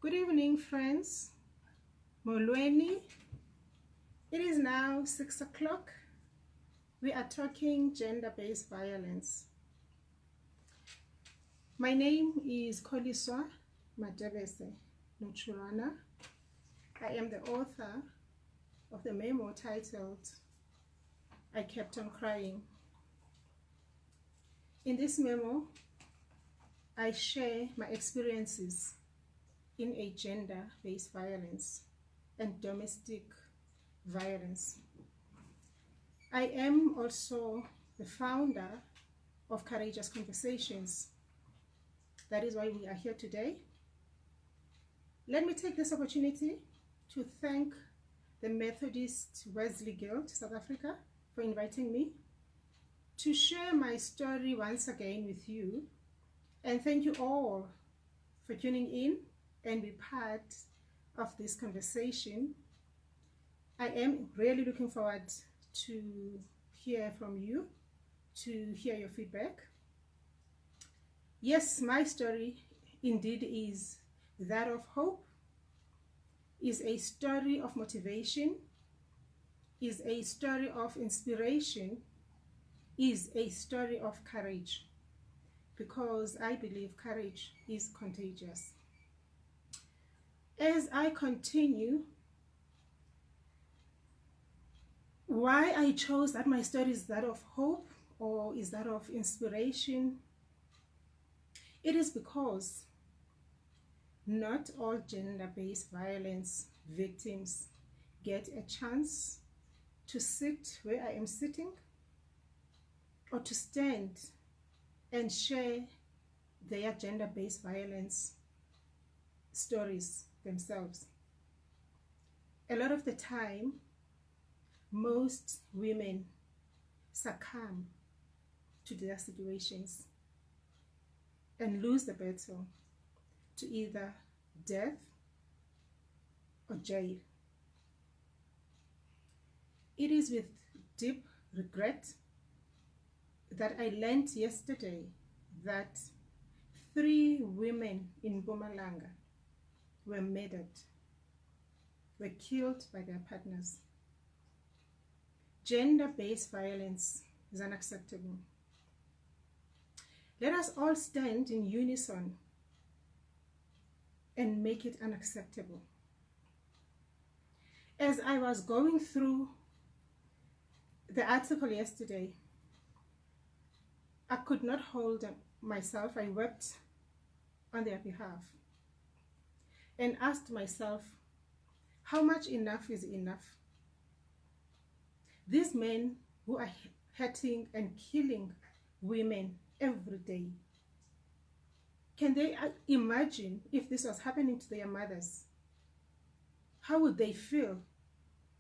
Good evening, friends. Molweni. It is now 6 o'clock. We are talking gender-based violence. My name is Koliswa Madebese Nochurana. I am the author of the memo titled, I Kept on Crying. In this memo, I share my experiences in a gender-based violence and domestic violence. I am also the founder of Courageous Conversations. That is why we are here today. Let me take this opportunity to thank the Methodist Wesley Guild South Africa for inviting me to share my story once again with you, and thank you all for tuning in and be part of this conversation. I am really looking forward to hear from you, to hear your feedback. Yes, my story indeed is that of hope, is a story of motivation, is a story of inspiration, is a story of courage, because I believe courage is contagious. As I continue, why I chose that my story is that of hope or is that of inspiration, it is because not all gender-based violence victims get a chance to sit where I am sitting or to stand and share their gender-based violence stories themselves. A lot of the time, most women succumb to their situations and lose the battle to either death or jail. It is with deep regret that I learned yesterday that 3 women in Mpumalanga were murdered, were killed by their partners. Gender-based violence is unacceptable. Let us all stand in unison and make it unacceptable. As I was going through the article yesterday, I could not hold myself. I wept on their behalf and asked myself, how much enough is enough? These men who are hurting and killing women every day, can they imagine if this was happening to their mothers? How would they feel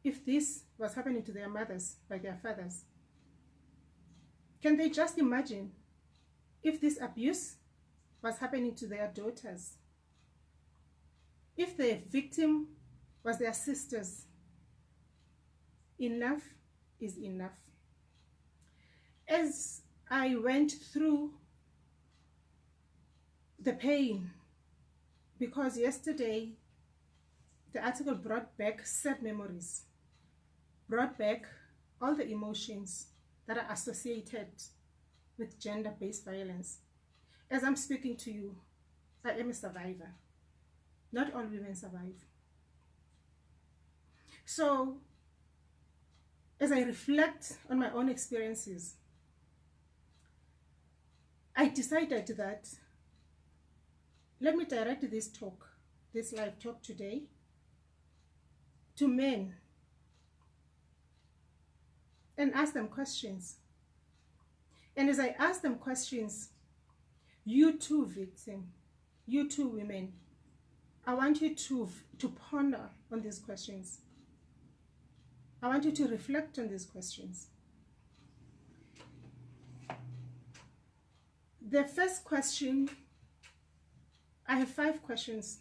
if this was happening to their mothers by their fathers? Can they just imagine if this abuse was happening to their daughters? If the victim was their sisters? Enough is enough. As I went through the pain, because yesterday the article brought back sad memories, brought back all the emotions that are associated with gender-based violence. As I'm speaking to you, I am a survivor. Not all women survive. So, as I reflect on my own experiences, I decided that let me direct this talk, this live talk today, to men and ask them questions. And as I ask them questions, you too, victim, you too, women, I want you to ponder on these questions. I want you to reflect on these questions. The first question, I have 5 questions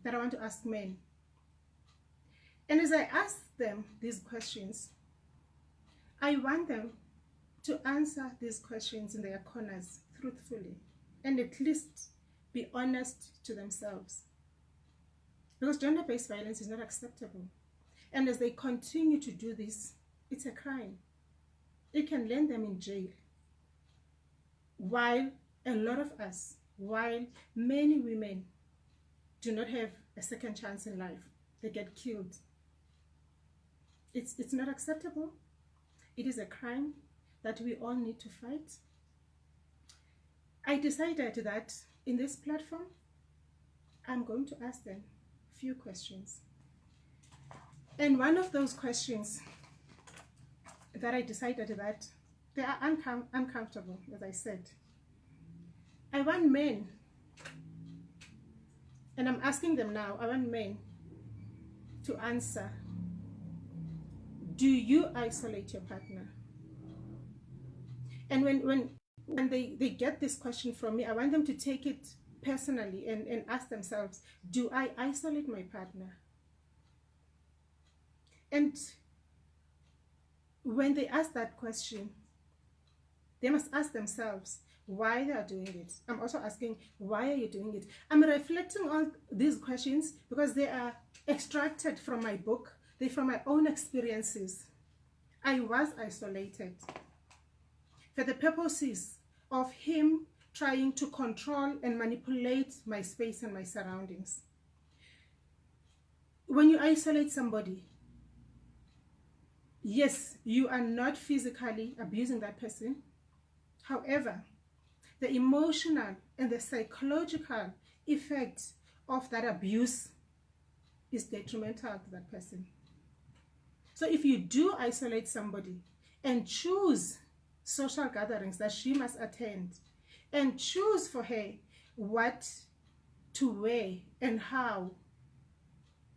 that I want to ask men. And as I ask them these questions, I want them to answer these questions in their corners truthfully and at least be honest to themselves. Because gender-based violence is not acceptable. And as they continue to do this, it's a crime. It can land them in jail. While a lot of us, while many women do not have a second chance in life, they get killed. It's not acceptable. It is a crime that we all need to fight. I decided that in this platform, I'm going to ask them a few questions. And one of those questions that I decided that they are uncomfortable, as I said. I want men, and I'm asking them now, I want men to answer, do you isolate your partner? And when they get this question from me, I want them to take it personally and ask themselves, do I isolate my partner? And when they ask that question, they must ask themselves why they are doing it. I'm also asking, why are you doing it? I'm reflecting on these questions because they are extracted from my book. They're from my own experiences. I was isolated for the purposes of him trying to control and manipulate my space and my surroundings. When you isolate somebody, yes, you are not physically abusing that person. However, the emotional and the psychological effect of that abuse is detrimental to that person. So if you do isolate somebody and choose social gatherings that she must attend and choose for her what to wear and how,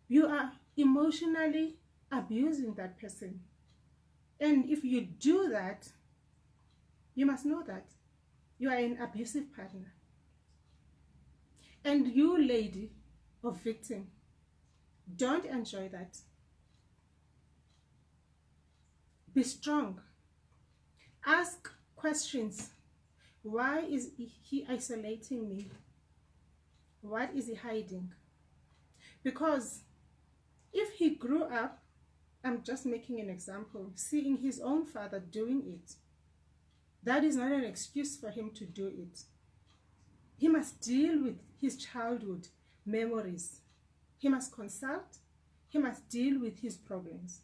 you are emotionally abusing that person. And if you do that, you must know that you are an abusive partner. And you, lady or victim, don't enjoy that. Be strong. Ask questions. Why is he isolating me? What is he hiding? Because if he grew up, I'm just making an example, seeing his own father doing it, that is not an excuse for him to do it. He must deal with his childhood memories. He must consult. He must deal with his problems.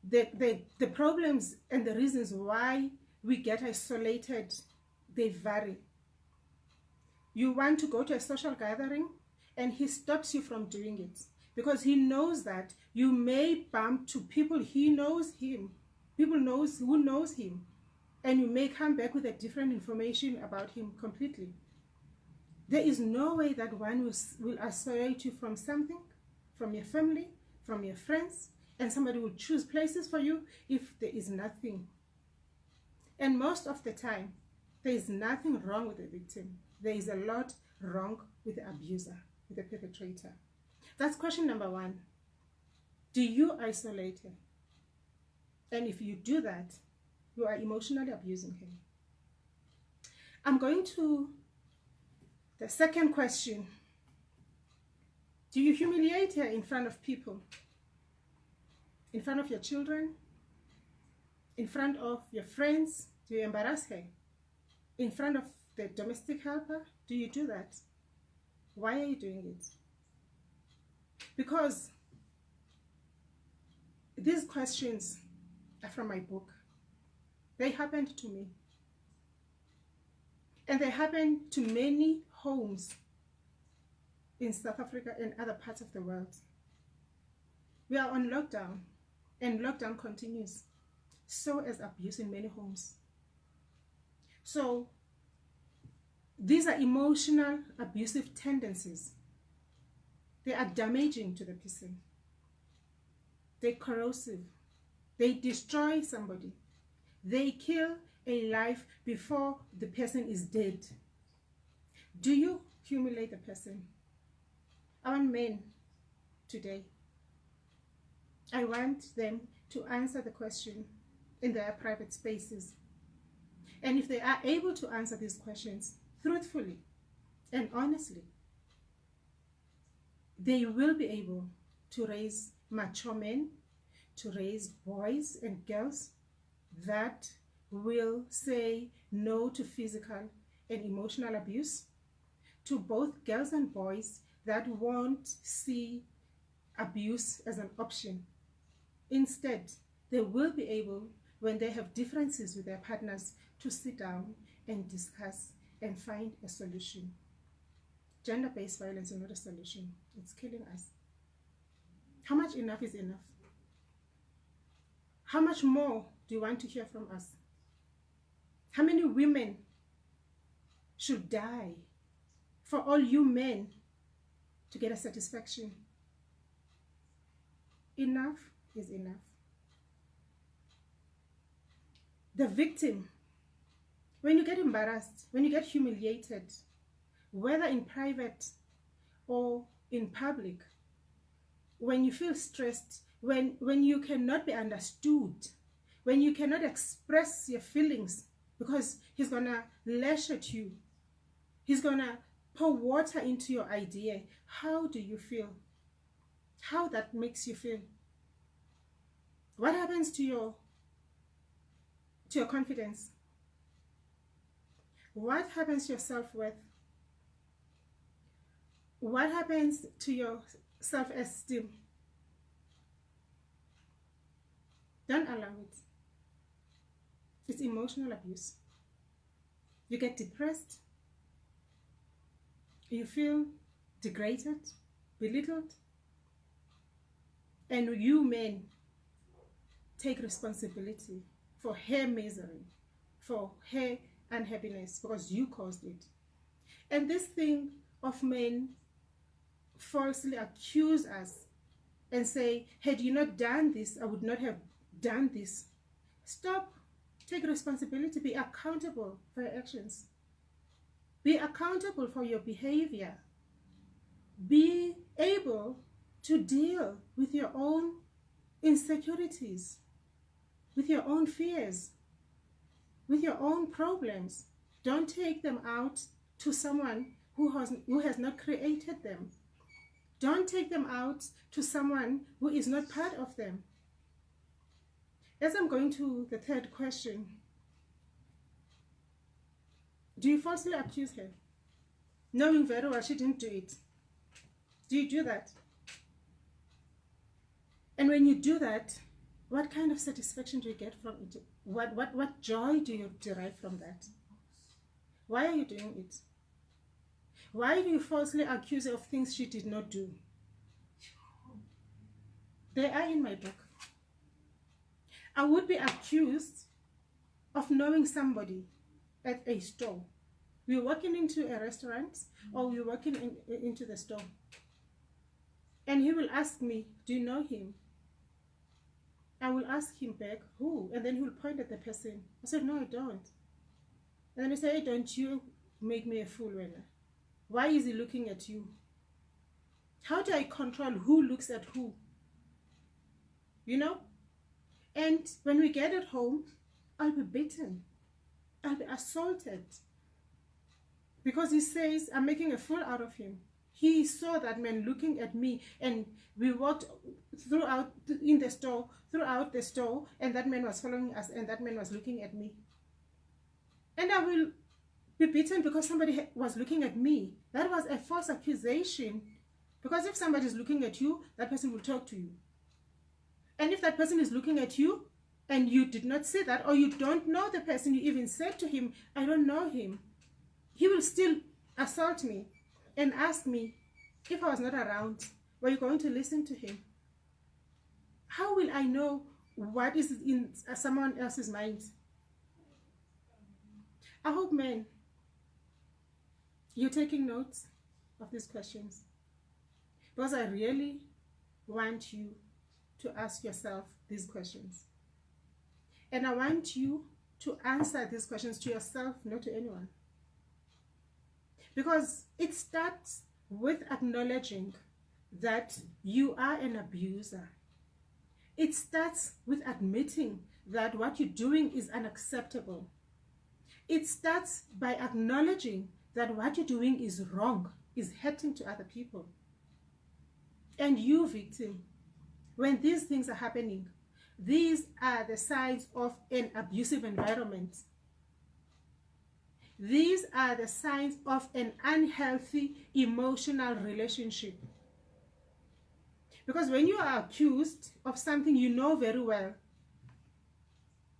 The problems and the reasons why we get isolated, they vary. You want to go to a social gathering and he stops you from doing it because he knows that you may bump to people who knows him, who knows him, and you may come back with a different information about him completely. There is no way that one will isolate you from something, from your family, from your friends, and somebody will choose places for you if there is nothing. And most of the time, there is nothing wrong with the victim. There is a lot wrong with the abuser, with the perpetrator. That's question number one. Do you isolate him? And if you do that, you are emotionally abusing him. I'm going to the second question. Do you humiliate her in front of people? In front of your children? In front of your friends? Do you embarrass her? In front of the domestic helper? Do you do that? Why are you doing it? Because these questions are from my book. They happened to me. And they happen to many homes in South Africa and other parts of the world. We are on lockdown, and lockdown continues. So is abuse in many homes. So these are emotional abusive tendencies. They are damaging to the person. They're corrosive. They destroy somebody. They kill a life before the person is dead. Do you humiliate the person? I want men today. I want them to answer the question in their private spaces. And if they are able to answer these questions truthfully and honestly, they will be able to raise mature men, to raise boys and girls that will say no to physical and emotional abuse, to both girls and boys that won't see abuse as an option. Instead, they will be able, when they have differences with their partners, to sit down and discuss and find a solution. Gender-based violence is not a solution. It's killing us. How much enough is enough? How much more do you want to hear from us? How many women should die for all you men to get a satisfaction? Enough is enough. The victim, when you get embarrassed, when you get humiliated, whether in private or in public, when you feel stressed, when you cannot be understood, when you cannot express your feelings because he's gonna lash at you, he's gonna pour water into your idea, how do you feel? How that makes you feel? What happens to your confidence? What happens to your self-worth? What happens to your self-esteem? Don't allow it. It's emotional abuse. You get depressed. You feel degraded, belittled. And you men take responsibility for her misery, for her unhappiness, because you caused it. And this thing of men falsely accuse us and say, had you not done this, I would not have done this. Stop. Take responsibility. Be accountable for your actions. Be accountable for your behavior. Be able to deal with your own insecurities, with your own fears, with your own problems. Don't take them out to someone who has not created them. Don't take them out to someone who is not part of them. As I'm going to the third question, do you falsely accuse her, knowing very well she didn't do it? Do you do that? And when you do that, what kind of satisfaction do you get from it? What joy do you derive from that? Why are you doing it? Why do you falsely accuse her of things she did not do? They are in my book. I would be accused of knowing somebody at a store. We're walking into a restaurant or we're walking into the store. And he will ask me, do you know him? I will ask him back, who? And then he will point at the person. I said, no, I don't. And then he said, hey, don't you make me a fool, Wena? Why is he looking at you? How do I control who looks at who? You know? And when we get at home, I'll be beaten. I'll be assaulted. Because he says, I'm making a fool out of him. He saw that man looking at me, and we walked throughout the store, and that man was following us, and that man was looking at me. And I will be beaten because somebody was looking at me. That was a false accusation. Because if somebody is looking at you, that person will talk to you. And if that person is looking at you, and you did not see that, or you don't know the person, you even said to him, I don't know him, he will still assault me and ask me, if I was not around, were you going to listen to him? How will I know what is in someone else's mind? I hope, men, you're taking notes of these questions, because I really want you to ask yourself these questions. And I want you to answer these questions to yourself, not to anyone. Because it starts with acknowledging that you are an abuser. It starts with admitting that what you're doing is unacceptable. It starts by acknowledging that what you're doing is wrong, is hurting to other people. And you, victim, when these things are happening, these are the signs of an abusive environment. These are the signs of an unhealthy emotional relationship. Because when you are accused of something you know very well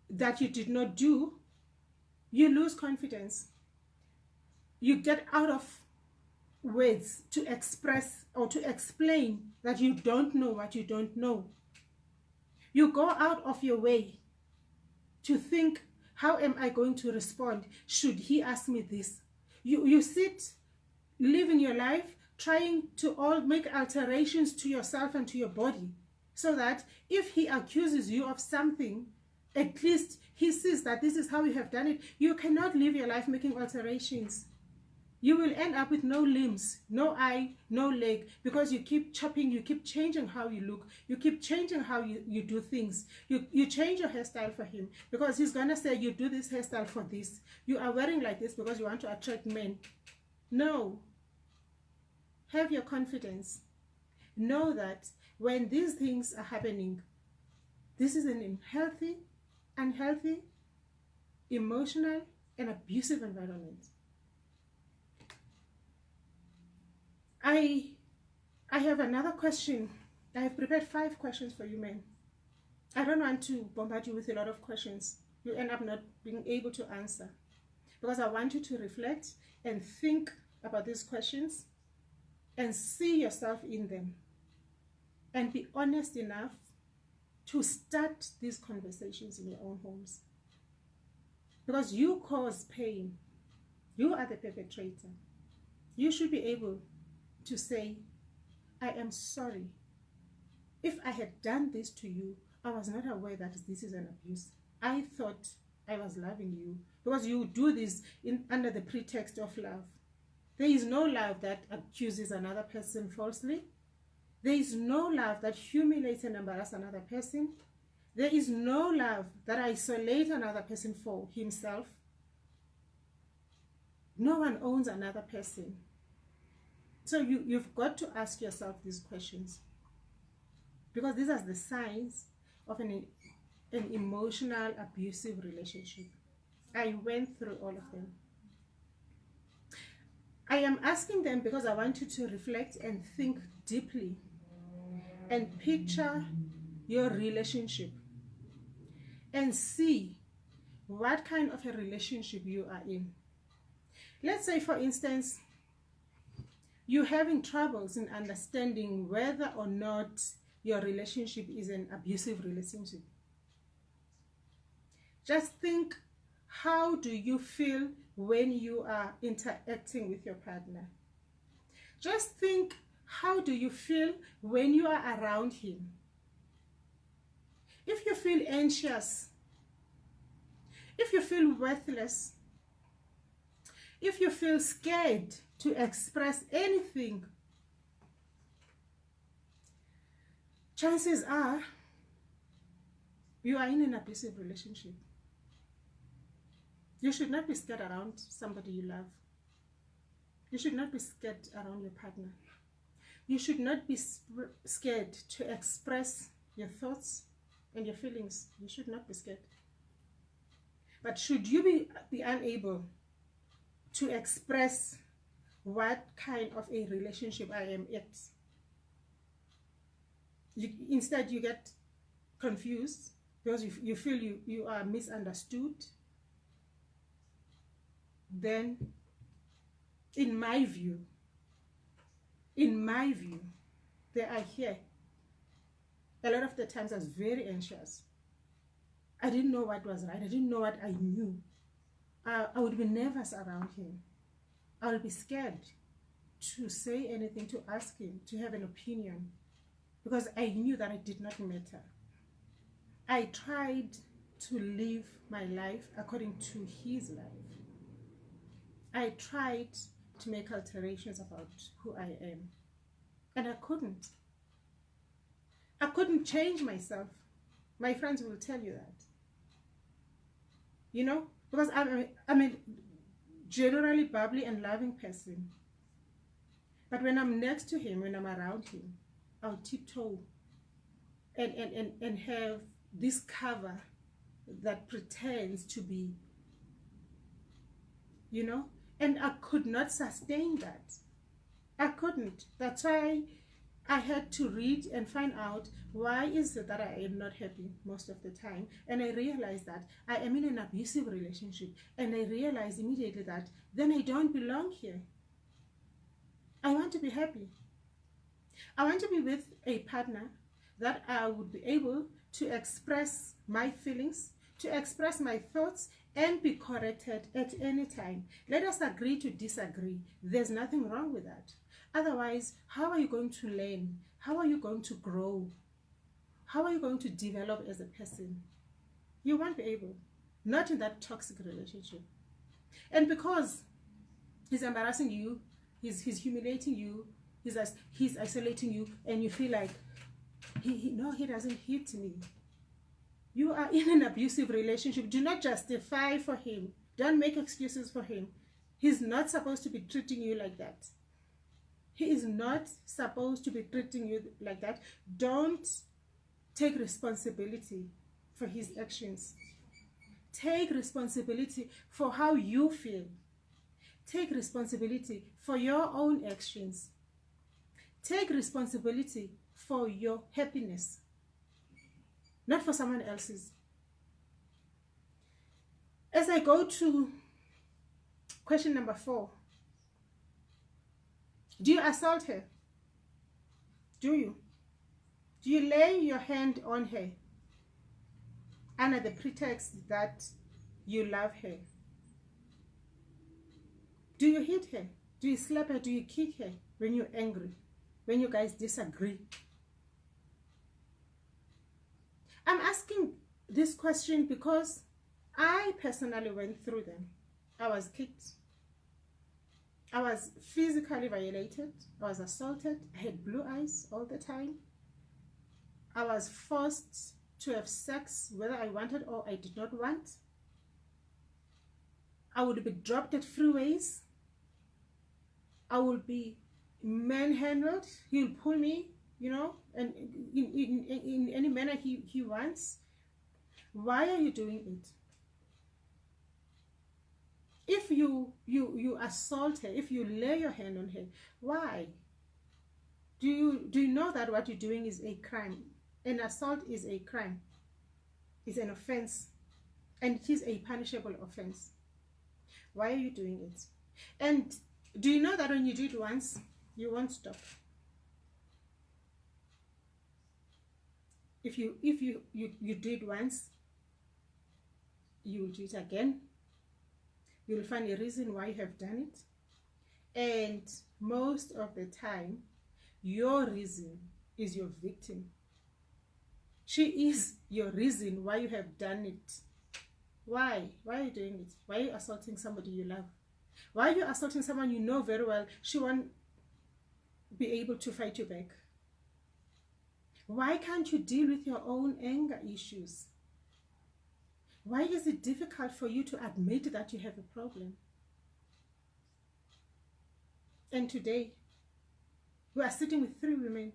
that you did not do, you lose confidence. You get out of words to express or to explain that you don't know what you don't know. You go out of your way to think, how am I going to respond? Should he ask me this? You sit living your life trying to all make alterations to yourself and to your body, so that if he accuses you of something, at least he sees that this is how you have done it. You cannot live your life making alterations. You will end up with no limbs, no eye, no leg, because you keep chopping, you keep changing how you look, you keep changing how you do things. You change your hairstyle for him because he's going to say, you do this hairstyle for this. You are wearing like this because you want to attract men. No. Have your confidence. Know that when these things are happening, this is an unhealthy, emotional, and abusive environment. I have another question. I have prepared 5 questions for you, men. I don't want to bombard you with a lot of questions. You end up not being able to answer. Because I want you to reflect and think about these questions and see yourself in them. And be honest enough to start these conversations in your own homes. Because you cause pain. You are the perpetrator. You should be able to say, I am sorry. If I had done this to you, I was not aware that this is an abuse. I thought I was loving you. Because you do this under the pretext of love. There is no love that accuses another person falsely. There is no love that humiliates and embarrasses another person. There is no love that isolates another person for himself. No one owns another person. So you've got to ask yourself these questions. Because these are the signs of an emotional, abusive relationship. I went through all of them. I am asking them because I want you to reflect and think deeply and picture your relationship and see what kind of a relationship you are in. Let's say, for instance, you're having troubles in understanding whether or not your relationship is an abusive relationship. Just think, how do you feel when you are interacting with your partner? Just think, how do you feel when you are around him? If you feel anxious, if you feel worthless, if you feel scared to express anything, chances are you are in an abusive relationship. You should not be scared around somebody you love. You should not be scared around your partner. You should not be scared to express your thoughts and your feelings. You should not be scared. But should you be unable to express what kind of a relationship I am at, instead you get confused because you feel you are misunderstood, then in my view, they are here. A lot of the times I was very anxious. I didn't know what was right. I didn't know what I knew. I would be nervous around him. I would be scared to say anything, to ask him, to have an opinion, because I knew that it did not matter. I tried to live my life according to his life. I tried to make alterations about who I am, and I couldn't. I couldn't change myself. My friends will tell you that. You know, because I'm a generally bubbly and loving person. But when I'm next to him, when I'm around him, I'll tiptoe and have this cover that pretends to be, you know, and I could not sustain that. I couldn't. That's why I had to read and find out why is it that I am not happy most of the time. And I realized that I am in an abusive relationship. And I realized immediately that then I don't belong here. I want to be happy. I want to be with a partner that I would be able to express my feelings, to express my thoughts, and be corrected at any time. Let us agree to disagree. There's nothing wrong with that. Otherwise, how are you going to learn? How are you going to grow? How are you going to develop as a person? You won't be able. Not in that toxic relationship. And because he's embarrassing you, he's humiliating you, he's isolating you, and you feel like, no, he doesn't hit me. You are in an abusive relationship. Do not justify for him. Don't make excuses for him. He's not supposed to be treating you like that. He is not supposed to be treating you like that. Don't take responsibility for his actions. Take responsibility for how you feel. Take responsibility for your own actions. Take responsibility for your happiness, not for someone else's. As I go to question number 4, do you assault her? Do you? Do you lay your hand on her under the pretext that you love her? Do you hit her? Do you slap her? Do you kick her when you're angry? When you guys disagree? I'm asking this question because I personally went through them. I was kicked. I was physically violated. I was assaulted. I had blue eyes all the time. I was forced to have sex whether I wanted or I did not want. I would be dropped at freeways. I would be manhandled. He'll pull me, you know, and in any manner he wants. Why are you doing it? If you assault her, if you lay your hand on her, why? Do you know that what you're doing is a crime? An assault is a crime. It's an offense. And it is a punishable offense. Why are you doing it? And do you know that when you do it once, you won't stop? If you do it once, you will do it again. You'll find a reason why you have done it. And most of the time, your reason is your victim. She is your reason why you have done it. Why? Why are you doing it? Why are you assaulting somebody you love? Why are you assaulting someone you know very well she won't be able to fight you back? Why can't you deal with your own anger issues? Why is it difficult for you to admit that you have a problem? And today, we are sitting with 3 women.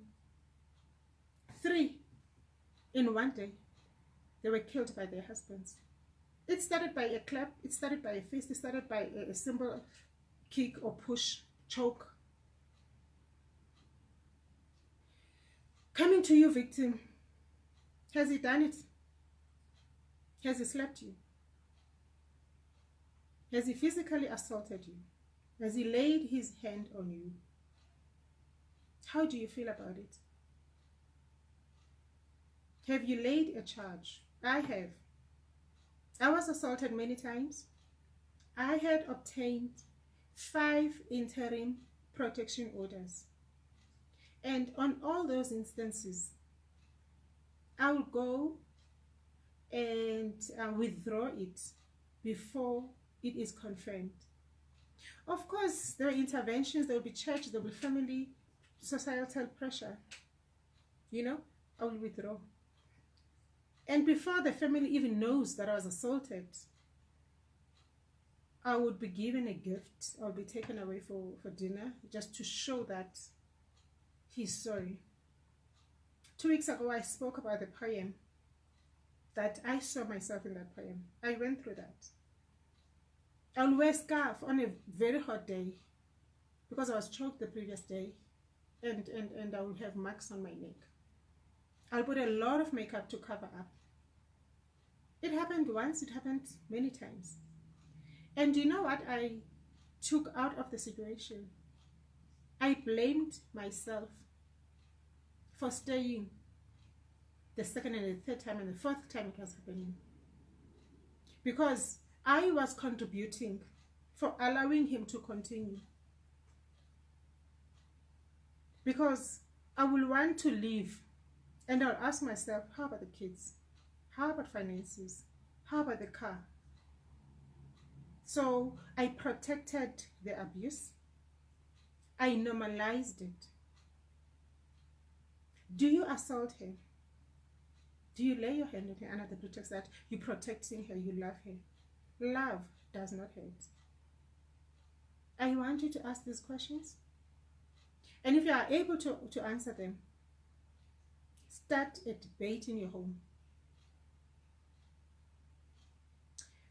3 in one day. They were killed by their husbands. It started by a clap, it started by a fist, it started by a simple kick or push, choke. Coming to you, victim. Has he done it? Has he slapped you? Has he physically assaulted you? Has he laid his hand on you? How do you feel about it? Have you laid a charge? I have. I was assaulted many times. I had obtained 5 interim protection orders. And on all those instances, I will go and withdraw it before it is confirmed. Of course, there are interventions, there will be church, there will be family, societal pressure. You know, I will withdraw. And before the family even knows that I was assaulted, I would be given a gift. I'll be taken away for dinner just to show that he's sorry. 2 weeks ago, I spoke about the poem that I saw myself in that poem. I went through that. I'll wear a scarf on a very hot day because I was choked the previous day, and I will have marks on my neck. I'll put a lot of makeup to cover up. It happened once, it happened many times. And you know what I took out of the situation? I blamed myself for staying the second and the third time and the fourth time it was happening. Because I was contributing for allowing him to continue. Because I will want to leave and I'll ask myself, how about the kids? How about finances? How about the car? So I protected the abuse. I normalized it. Do you assault her? Do you lay your hand on her under the pretext that you're protecting her, you love her? Love does not hurt. I want you to ask these questions. And if you are able to answer them, start a debate in your home.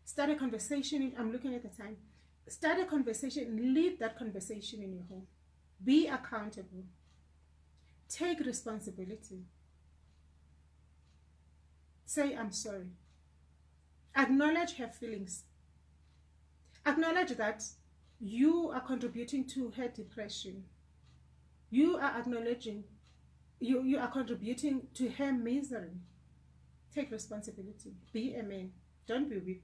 Start a conversation. I'm looking at the time. Start a conversation. Lead that conversation in your home. Be accountable. Take responsibility. Say, I'm sorry. Acknowledge her feelings. Acknowledge that you are contributing to her depression. You are acknowledging, you are contributing to her misery. Take responsibility. Be a man. Don't be weak.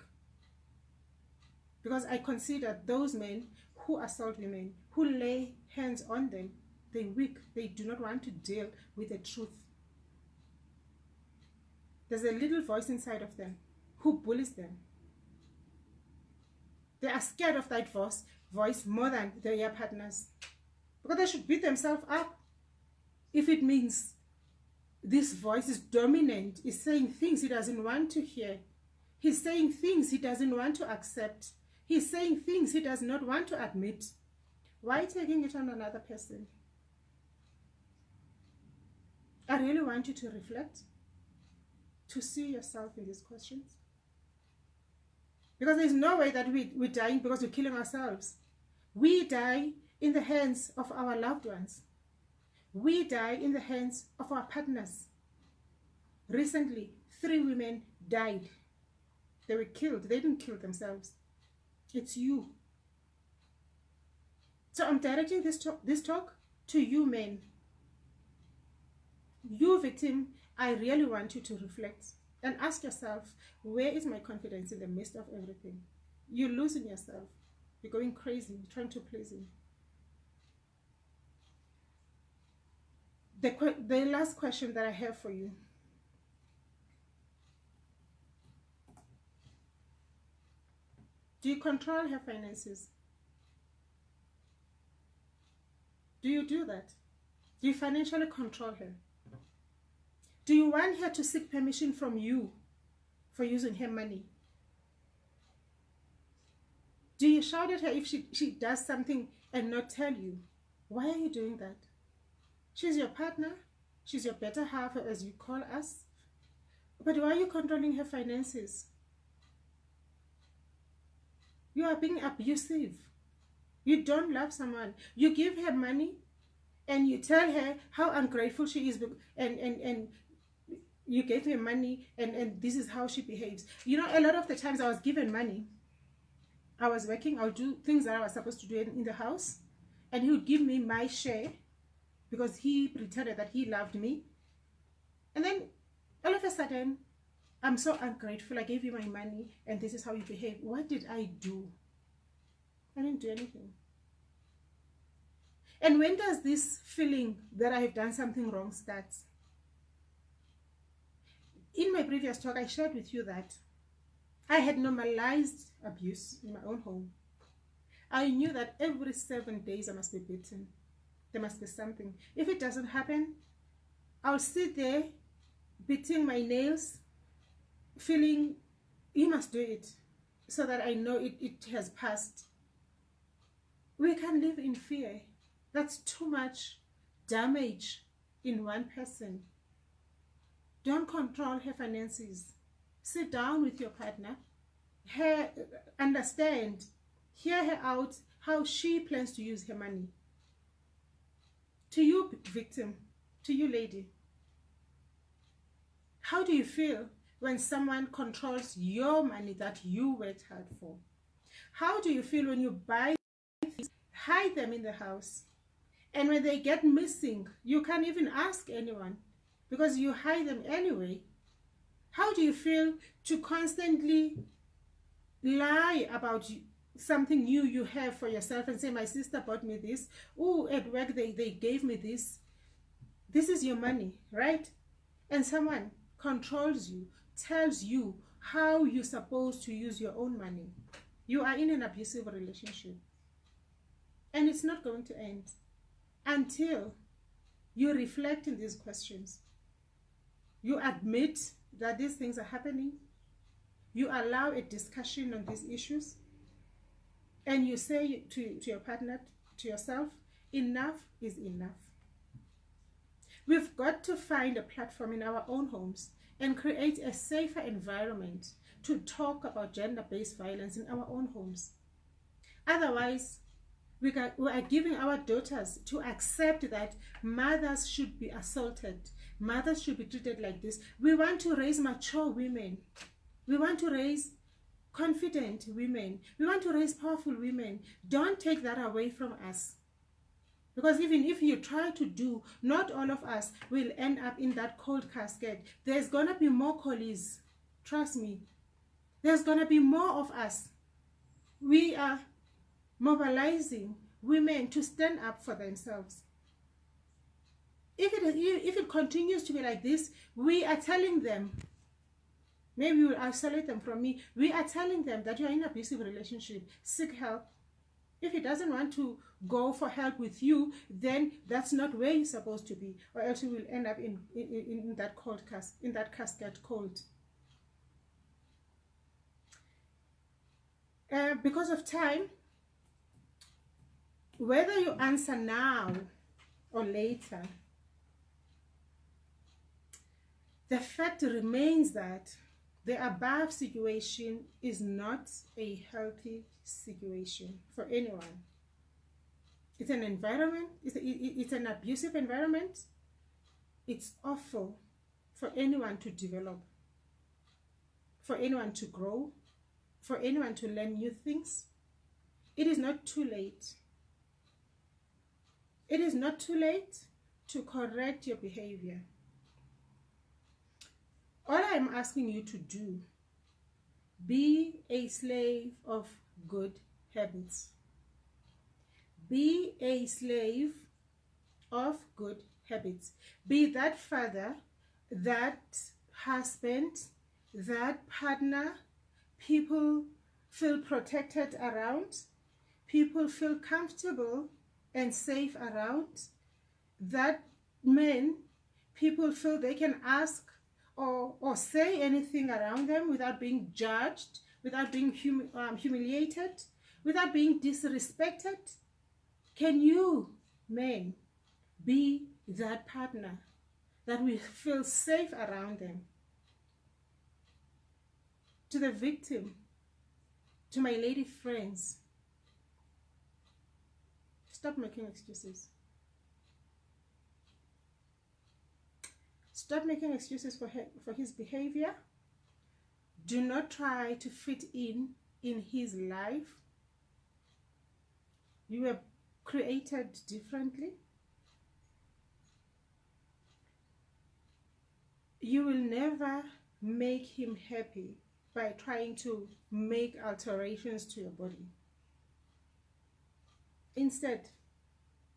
Because I consider those men who assault women, who lay hands on them, they're weak. They do not want to deal with the truth. There's a little voice inside of them who bullies them. They are scared of that voice more than their partners. Because they should beat themselves up. If it means this voice is dominant, is saying things he doesn't want to hear. He's saying things he doesn't want to accept. He's saying things he does not want to admit. Why taking it on another person? I really want you to reflect, to see yourself in these questions. Because there's no way that we're dying because we're killing ourselves. We die in the hands of our loved ones. We die in the hands of our partners. Recently, 3 women died. They were killed. They didn't kill themselves. It's you. So I'm directing this talk to you men. You victim, I really want you to reflect and ask yourself, where is my confidence in the midst of everything? You're losing yourself. You're going crazy, trying to please him. The last question that I have for you. Do you control her finances? Do you do that? Do you financially control her? Do you want her to seek permission from you for using her money? Do you shout at her if she does something and not tell you? Why are you doing that? She's your partner. She's your better half, as you call us. But why are you controlling her finances? You are being abusive. You don't love someone. You give her money and you tell her how ungrateful she is, and you gave her money and this is how she behaves. You know, a lot of the times I was given money. I was working, I would do things that I was supposed to do in the house, and he would give me my share because he pretended that he loved me. And then all of a sudden, I'm so ungrateful. I gave you my money and this is how you behave. What did I do? I didn't do anything. And when does this feeling that I have done something wrong start? In my previous talk, I shared with you that I had normalized abuse in my own home. I knew that every 7 days I must be beaten. There must be something. If it doesn't happen, I'll sit there beating my nails, feeling you must do it so that I know it has passed. We can live in fear. That's too much damage in one person. Don't control her finances. Sit down with your partner, understand, hear her out how she plans to use her money. To you, victim, to you, lady, how do you feel when someone controls your money that you worked hard for? How do you feel when you buy things, hide them in the house, and when they get missing, you can't even ask anyone because you hide them anyway? How do you feel to constantly lie about something new you have for yourself and say, my sister bought me this, oh, at work they gave me this. This is your money, right? And someone controls you, tells you how you're supposed to use your own money. You are in an abusive relationship, and it's not going to end until you reflect in these questions. You admit that these things are happening. You allow a discussion on these issues, and you say to your partner, to yourself, enough is enough. We've got to find a platform in our own homes and create a safer environment to talk about gender-based violence in our own homes. Otherwise, we are giving our daughters to accept that mothers should be assaulted, mothers should be treated like this. We want to raise mature women. We want to raise confident women. We want to raise powerful women. Don't take that away from us. Because even if you try to do, not all of us will end up in that cold casket. There's going to be more Collies. Trust me. There's going to be more of us. We are mobilizing women to stand up for themselves. If it continues to be like this, we are telling them, maybe we'll isolate them from me. We are telling them that you're in an abusive relationship. Seek help. If he doesn't want to go for help with you, then that's not where you're supposed to be, or else you will end up in that cold casket cold. Because of time, whether you answer now or later, the fact remains that the above situation is not a healthy situation for anyone. It's an environment, it's an abusive environment. It's awful for anyone to develop, for anyone to grow, for anyone to learn new things. It is not too late. It is not too late to correct your behavior. All I'm asking you to do, be a slave of good habits. Be a slave of good habits. Be that father, that husband, that partner people feel protected around, people feel comfortable and safe around, that man people feel they can ask or say anything around them without being judged, without being humiliated, without being disrespected. Can you, men, be that partner that we feel safe around them? To the victim, to my lady friends, stop making excuses. Stop making excuses for his behavior. Do not try to fit in his life. You were created differently. You will never make him happy by trying to make alterations to your body. Instead,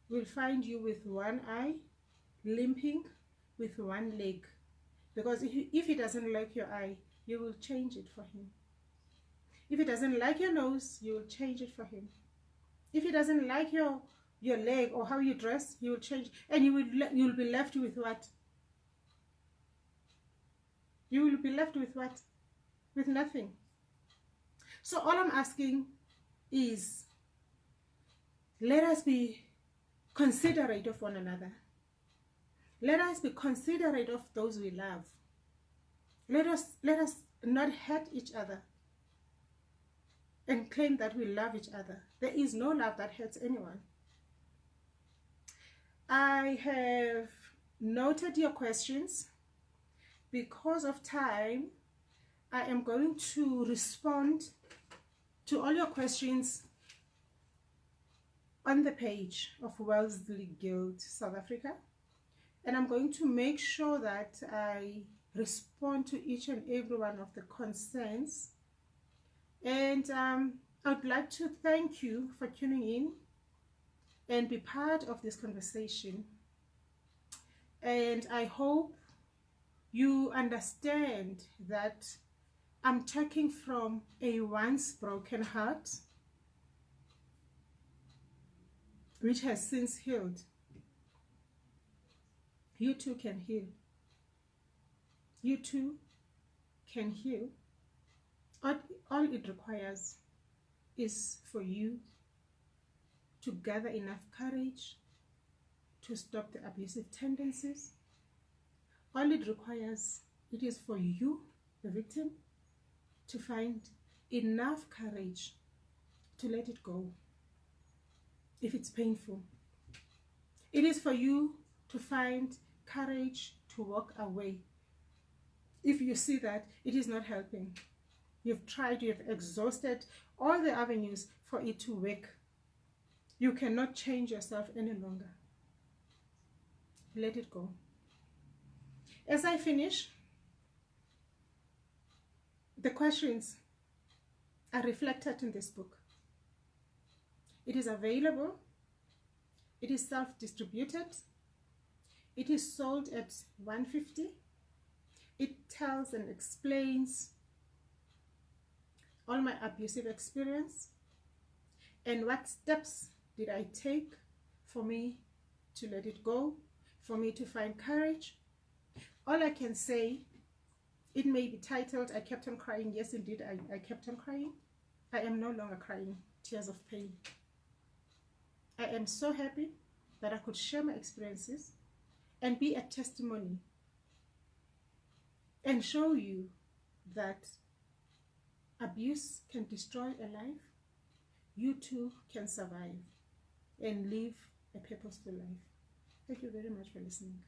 we'll find you with one eye, limping, with one leg, because if he doesn't like your eye, you will change it for him. If he doesn't like your nose, you will change it for him. If he doesn't like your leg or how you dress, you will change, and you will be left with what? You will be left with what? With nothing. So all I'm asking is, let us be considerate of one another. Let us be considerate of those we love. Let us not hurt each other and claim that we love each other. There is no love that hurts anyone. I have noted your questions. Because of time, I am going to respond to all your questions on the page of Wellesley Guild South Africa, and I'm going to make sure that I respond to each and every one of the concerns. And I'd like to thank you for tuning in and be part of this conversation. And I hope you understand that I'm talking from a once broken heart, which has since healed. You too can heal. You too can heal. All it requires is for you to gather enough courage to stop the abusive tendencies. All it requires, it is for you, the victim, to find enough courage to let it go if it's painful. It is for you to find courage to walk away if you see that it is not helping. You've tried, you've exhausted all the avenues for it to work. You cannot change yourself any longer. Let it go. As I finish, the questions are reflected in this book. It is available. It is self-distributed. It is sold at $150. It tells and explains all my abusive experience and what steps did I take for me to let it go, for me to find courage. All I can say, it may be titled, I kept on crying. Yes, indeed, I kept on crying. I am no longer crying tears of pain. I am so happy that I could share my experiences and be a testimony and show you that abuse can destroy a life. You too can survive and live a purposeful life. Thank you very much for listening.